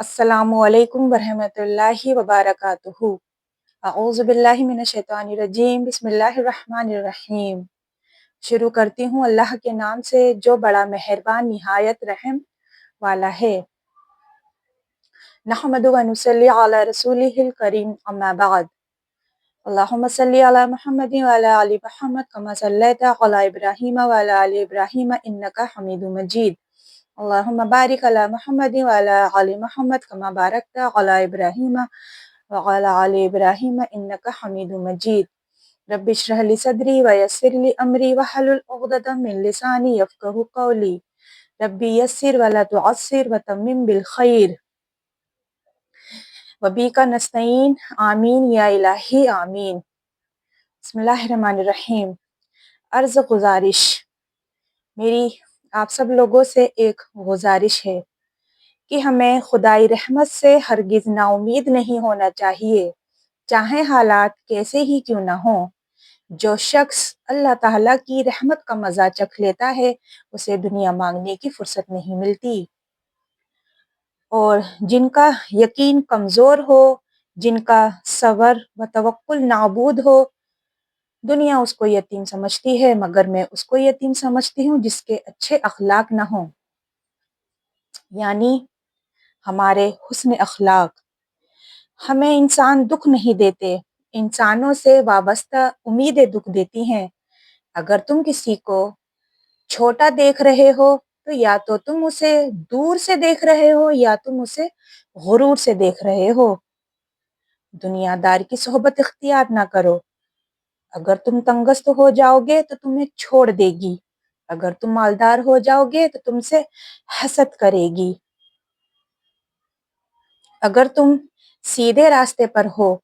अस्सलामु अलैकुम वरहमतुल्लाहि वबरकातुहू। अऊज़ु बिल्लाहि मिनश शैतानिर रजीम। बिस्मिल्लाहिर रहमानिर रहीम। शुरू करती हूँ अल्लाह के नाम से जो बड़ा मेहरबान निहायत रहम वाला है। नहमदु व नुसल्ली अला रसूलिहिल करीम, अम्मा बाद। अल्लाहुम्मा सल्ली अला मुहम्मदिन व अला आलि मुहम्मद कमा सल्लैता अला इब्राहीम व अला आलि इब्राहीम इन्नका हमीदुम मजीद। अल्लाहुम्मा बारिक अला मुहम्मदिन व अला आलि मुहम्मद कमा बारकता अला इब्राहीम व अला आलि इब्राहीम इन्नका हमीदुम मजीद। रब्बि इश्रह ली सदरी व यस्सिर ली अमरी वहलुल उक़दतम मिन लिसानी यफ़क़हू क़ौली। रब्बी यस्सिर व ला तुअस्सिर व तम्मिम बिल खैर व बिका नस्तईन, आमीन या इलाही आमीन। बिस्मिल्लाहिर्रहमानिर्रहीम। अर्ज़ गुज़ारिश, मेरी आप सब लोगों से एक गुज़ारिश है कि हमें खुदाई रहमत से हरगिज़ नाउमीद नहीं होना चाहिए, चाहे हालात कैसे ही क्यों ना हों। जो शख्स अल्लाह ताला की रहमत का मज़ा चख लेता है, उसे दुनिया मांगने की फुर्सत नहीं मिलती। और जिनका यकीन कमज़ोर हो, जिनका सबर व तवक्कुल नाबूद हो, दुनिया उसको यतीम समझती है, मगर मैं उसको यतीम समझती हूँ जिसके अच्छे अखलाक ना हों, यानी हमारे हुस्न अखलाक। हमें इंसान दुख नहीं देते, इंसानों से वाबस्ता उम्मीदें दुख देती हैं। अगर तुम किसी को छोटा देख रहे हो तो या तो तुम उसे दूर से देख रहे हो या तुम उसे गुरूर से देख रहे हो। दुनियादार की सोहबत इख्तियार ना करो। अगर तुम तंगस्त हो जाओगे तो तुम्हें छोड़ देगी, अगर तुम मालदार हो जाओगे तो तुमसे हसद करेगी। अगर तुम सीधे रास्ते पर हो,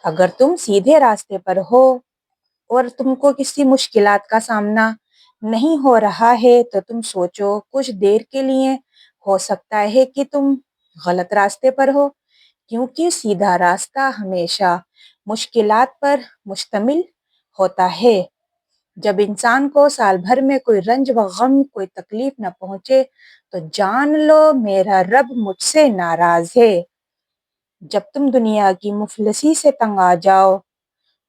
अगर तुम सीधे रास्ते पर हो और तुमको किसी मुश्किलात का सामना नहीं हो रहा है तो तुम सोचो, कुछ देर के लिए हो सकता है कि तुम गलत रास्ते पर हो, क्योंकि सीधा रास्ता हमेशा मुश्किलात पर मुश्तमिल होता है। जब इंसान को साल भर में कोई रंज व गम, कोई तकलीफ न पहुंचे तो जान लो मेरा रब मुझसे नाराज है। जब तुम दुनिया की मुफलिसी से तंग आ जाओ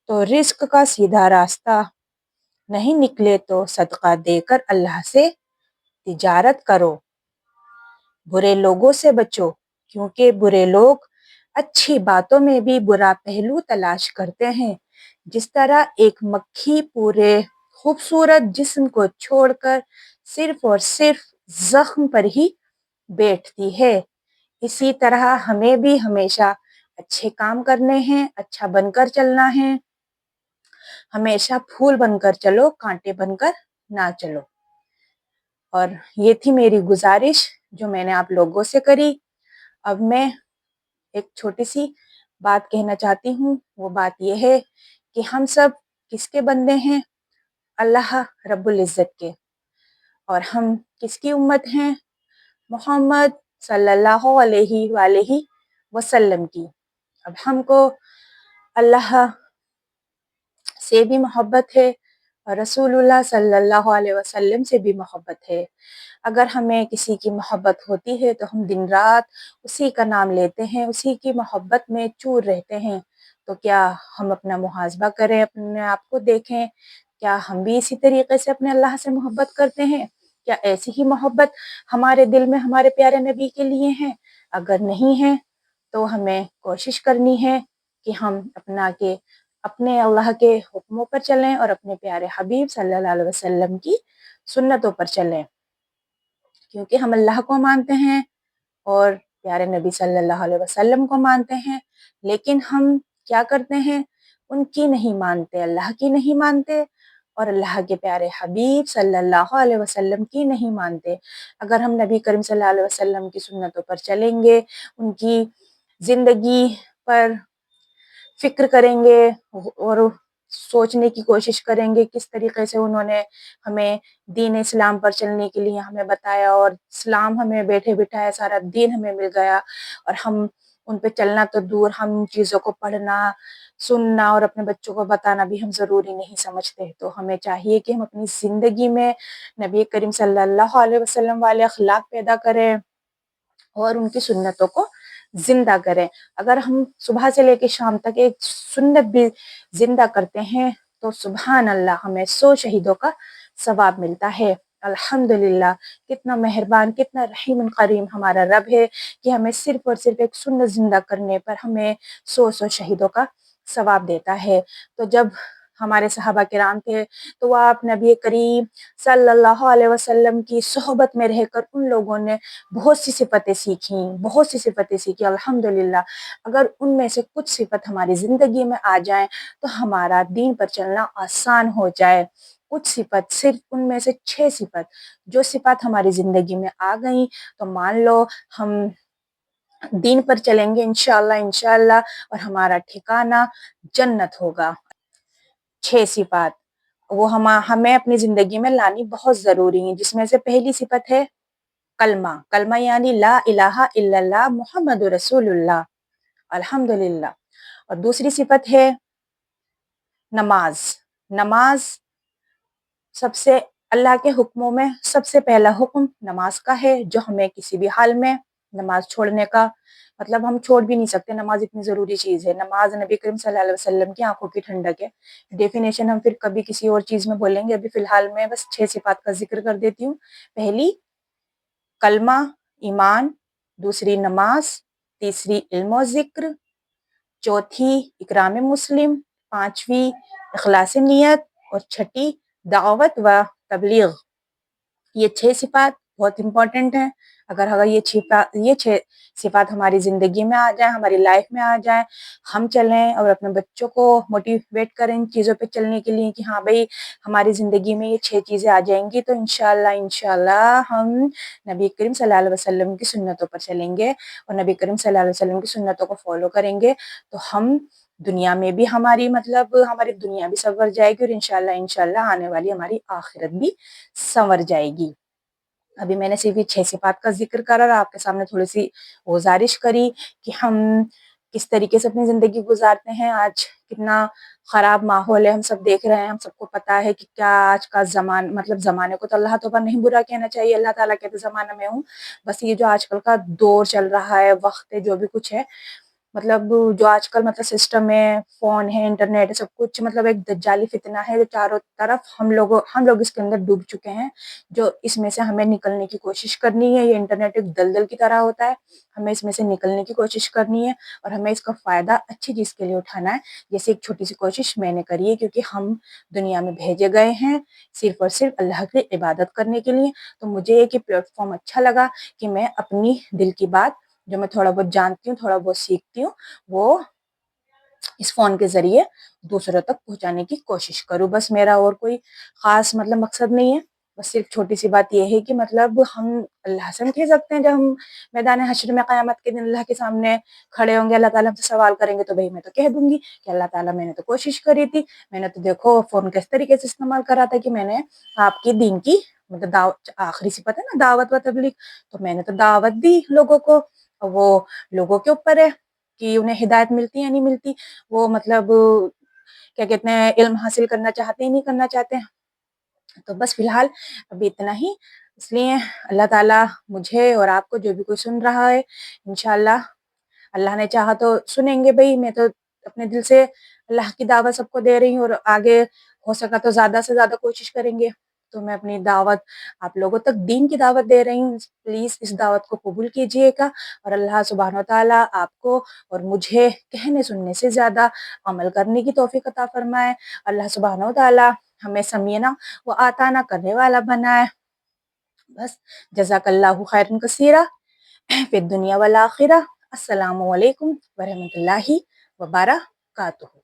तो रिस्क का सीधा रास्ता नहीं निकले तो सदका देकर अल्लाह से तिजारत करो। बुरे लोगों से बचो, क्योंकि बुरे लोग अच्छी बातों में भी बुरा पहलू तलाश करते हैं। जिस तरह एक मक्खी पूरे खूबसूरत जिस्म को छोड़कर सिर्फ और सिर्फ जख्म पर ही बैठती है, इसी तरह हमें भी हमेशा अच्छे काम करने हैं, अच्छा बनकर चलना है। हमेशा फूल बनकर चलो, कांटे बनकर ना चलो। और ये थी मेरी गुजारिश जो मैंने आप लोगों से करी। अब मैं एक छोटी सी बात कहना चाहती हूँ। वो बात यह है कि हम सब किसके बंदे हैं? अल्लाह रब्बुल इज़्ज़त के। और हम किसकी उम्मत हैं? मोहम्मद सल्लल्लाहु अलैहि वसल्लम की। अब हमको अल्लाह से भी मोहब्बत है और रसूलुल्लाह सल्लल्लाहु अलैहि वसल्लम से भी मोहब्बत है। अगर हमें किसी की मोहब्बत होती है तो हम दिन रात उसी का नाम लेते हैं, उसी की मोहब्बत में चूर रहते हैं। तो क्या हम अपना मुहासबा करें, अपने आप को देखें, क्या हम भी इसी तरीके से अपने अल्लाह से मोहब्बत करते हैं? क्या ऐसी ही मोहब्बत हमारे दिल में हमारे प्यारे नबी के लिए है? अगर नहीं है तो हमें कोशिश करनी है कि हम अपने अल्लाह के हुक्मों पर चलें और अपने प्यारे हबीब सल्लल्लाहु अलैहि वसल्लम की सुन्नतों पर चलें, क्योंकि हम अल्लाह को मानते हैं और प्यारे नबी सल्लल्लाहु अलैहि वसल्लम को मानते हैं। लेकिन हम क्या करते हैं? उनकी नहीं मानते, अल्लाह की नहीं मानते और अल्लाह के प्यारे हबीब सल्लल्लाहु अलैहि वसल्लम की नहीं मानते। अगर हम नबी करीम सल्लल्लाहु अलैहि वसल्लम की सुन्नतों पर चलेंगे, उनकी ज़िंदगी पर फ़िक्र करेंगे और सोचने की कोशिश करेंगे किस तरीके से उन्होंने हमें दीन इस्लाम पर चलने के लिए हमें बताया, और इस्लाम हमें बैठे बिठाए सारा दीन हमें मिल गया और हम उन पे चलना तो दूर, हम चीज़ों को पढ़ना, सुनना और अपने बच्चों को बताना भी हम ज़रूरी नहीं समझते। तो हमें चाहिए कि हम अपनी ज़िंदगी में नबी करीम सल्लल्लाहु अलैहि वसल्लम वाले अखलाक पैदा करें, اور ان کی سنتوں کو زندہ کریں. اگر ہم صبح سے لے کے شام تک ایک سنت بھی زندہ کرتے ہیں تو سبحان اللہ ہمیں 100 شہیدوں کا ثواب ملتا ہے. الحمدللہ کتنا مہربان کتنا رحیم کریم ہمارا رب ہے کہ ہمیں صرف اور صرف ایک سنت زندہ کرنے پر ہمیں 100 شہیدوں کا ثواب دیتا ہے. تو جب ہمارے صحابہ کرام تھے تو وہ آپ نبی کریم صلی اللہ علیہ وسلم کی صحبت میں رہ کر ان لوگوں نے بہت سی صفتیں سیکھی الحمدللہ. اگر ان میں سے کچھ صفت ہماری زندگی میں آ جائیں تو ہمارا دین پر چلنا آسان ہو جائے. کچھ صفت صرف ان میں سے 6 صفت جو صفات ہماری زندگی میں آ گئیں تو مان لو ہم دین پر چلیں گے انشاءاللہ اور ہمارا ٹھکانہ جنت ہوگا. 6 صفات وہ ہمیں اپنی زندگی میں لانی بہت ضروری ہیں، جس میں سے پہلی صفت ہے کلمہ یعنی لا الہ الا اللہ محمد رسول اللہ الحمدللہ. اور دوسری صفت ہے نماز سب سے اللہ کے حکموں میں سب سے پہلا حکم نماز کا ہے، جو ہمیں کسی بھی حال میں نماز چھوڑنے کا مطلب ہم چھوڑ بھی نہیں سکتے. نماز اتنی ضروری چیز ہے. نماز نبی کریم صلی اللہ علیہ وسلم کی آنکھوں کی ٹھنڈک ہے. ڈیفینیشن ہم پھر کبھی کسی اور چیز میں بولیں گے، ابھی فی الحال میں بس 6 صفات کا ذکر کر دیتی ہوں. پہلی کلمہ ایمان، دوسری نماز، تیسری علم و ذکر، چوتھی اکرام مسلم، پانچویں اخلاص نیت اور چھٹی دعوت و تبلیغ. یہ 6 صفات بہت امپورٹنٹ ہیں. اگر یہ 6 صفات ہماری زندگی میں آ جائیں، ہماری لائف میں آ جائیں، ہم چلیں اور اپنے بچوں کو موٹیویٹ کریں ان چیزوں پہ چلنے کے لیے کہ ہاں بھائی ہماری زندگی میں یہ 6 چیزیں آ جائیں گی تو انشاءاللہ ہم نبی کریم صلی اللہ علیہ وسلم کی سنتوں پر چلیں گے اور نبی کریم صلی اللہ علیہ وسلم کی سنتوں کو فالو کریں گے تو ہم دنیا میں بھی ہماری دنیا بھی سنور جائے گی اور انشاءاللہ آنے والی ہماری آخرت بھی سنور جائے گی. ابھی میں نے صرف یہ 6 صفات کا ذکر کرا اور آپ کے سامنے تھوڑی سی گزارش کری کہ ہم کس طریقے سے اپنی زندگی گزارتے ہیں. آج کتنا خراب ماحول ہے، ہم سب دیکھ رہے ہیں، ہم سب کو پتا ہے کہ کیا آج کا زمانے کو تو اللہ تعالیٰ نہیں برا کہنا چاہیے، اللہ تعالیٰ کہتے زمانہ میں ہوں. بس یہ جو آج کل کا دور چل رہا ہے، وقت ہے، جو بھی کچھ ہے جو آج کل سسٹم ہے، فون ہے، انٹرنیٹ ہے، سب کچھ ایک دجالی فتنہ ہے جو چاروں طرف ہم لوگ اس کے اندر ڈوب چکے ہیں. جو اس میں سے ہمیں نکلنے کی کوشش کرنی ہے. یہ انٹرنیٹ ایک دلدل کی طرح ہوتا ہے، ہمیں اس میں سے نکلنے کی کوشش کرنی ہے اور ہمیں اس کا فائدہ اچھی چیز کے لیے اٹھانا ہے. جیسے ایک چھوٹی سی کوشش میں نے کری ہے کیونکہ ہم دنیا میں بھیجے گئے ہیں صرف اور صرف اللہ کی عبادت کرنے کے لیے. تو مجھے ایک پلیٹ فارم اچھا لگا کہ میں اپنی دل کی بات جو میں تھوڑا بہت جانتی ہوں، تھوڑا بہت سیکھتی ہوں، وہ اس فون کے ذریعے دوسروں تک پہنچانے کی کوشش کروں. بس میرا اور کوئی خاص مقصد نہیں ہے. بس صرف چھوٹی سی بات یہ ہے کہ ہم اللہ سے کہہ سکتے ہیں جب ہم میدان حشر میں قیامت کے دن اللہ کے سامنے کھڑے ہوں گے، اللہ تعالیٰ ہم سے سوال کریں گے تو بھائی میں تو کہہ دوں گی کہ اللہ تعالیٰ میں نے تو کوشش کری تھی، میں نے تو دیکھو فون کس طریقے سے استعمال کرا تھا کہ میں نے آپ کی دین کی دعوت، آخری صفت ہے نا دعوت و تبلیغ، تو میں نے تو دعوت دی لوگوں کو. وہ لوگوں کے اوپر ہے کہ انہیں ہدایت ملتی یا نہیں ملتی. وہ کیا کہتے ہیں علم حاصل کرنا چاہتے ہیں نہیں کرنا چاہتے ہیں. تو بس فی الحال ابھی اتنا ہی. اس لیے اللہ تعالیٰ مجھے اور آپ کو جو بھی کوئی سن رہا ہے انشاءاللہ اللہ نے چاہا تو سنیں گے. بھائی میں تو اپنے دل سے اللہ کی دعوت سب کو دے رہی ہوں اور آگے ہو سکا تو زیادہ سے زیادہ کوشش کریں گے. تو میں اپنی دعوت آپ لوگوں تک دین کی دعوت دے رہی ہوں. پلیز اس دعوت کو قبول کیجئے گا اور اللہ سبحانہ و تعالیٰ آپ کو اور مجھے کہنے سننے سے زیادہ عمل کرنے کی توفیق عطا فرمائے. اللہ سبحانہ و تعالیٰ ہمیں سمینا و آتانا کرنے والا بنائے. بس جزاک اللہ خیرا کثیرا فی الدنیا والآخرہ. السلام علیکم ورحمۃ اللہ وبرکاتہ.